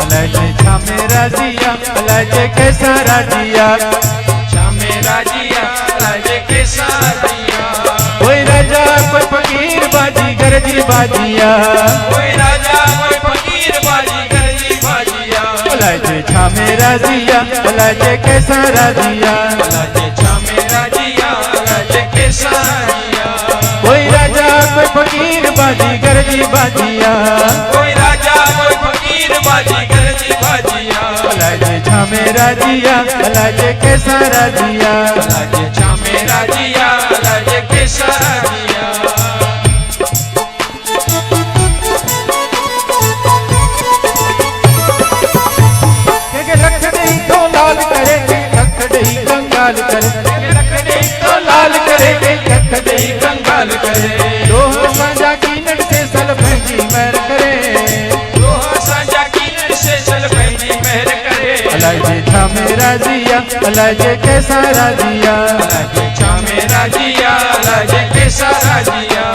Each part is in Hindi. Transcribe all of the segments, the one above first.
अलजे छामे राजिया अलजे कैसा राजिया छामे राजिया अलजे कैसा राजिया कोई राजा कोई फकीर बाजी गरजी बाजिया कोई राजा कोई फकीर बाजी गरजी बाजिया अलजे छामे राजिया अलजे कैसा राजिया अलजे छामे राजिया अलजे कैसा राजिया कोई राजा कोई फकीर बाजी गरजी बाजिया कोई राजा कोई फकीर बाजी गरजी बाजिया अलजे छामे राजिया अलजे कैसा राजिया अलजे छामे राजिया अलजे कैसा राजिया लख दही तो लाल करे लख दही कंगाल करे लख दही तो लाल करे लख दही कंगाल करे लोह साझा की नट से सल भंजी मैर करे लोह साझा की नट से सल भंजी मेहर करे अलजे छामे राजिया अलजे कैसा राजिया अलजे छामे राजिया अलजे कैसा राजिया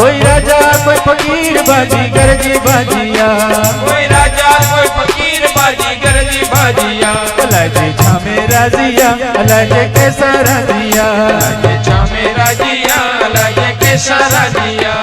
कोई राजा कोई फकीर बाजी गरजी बाजिया कोई राजा कोई फकीर बाजी गरजी बाजिया अलजे छामे राजिया अलजे कैसा राजिया अलजे छामे राजिया अलजे कैसा राजिया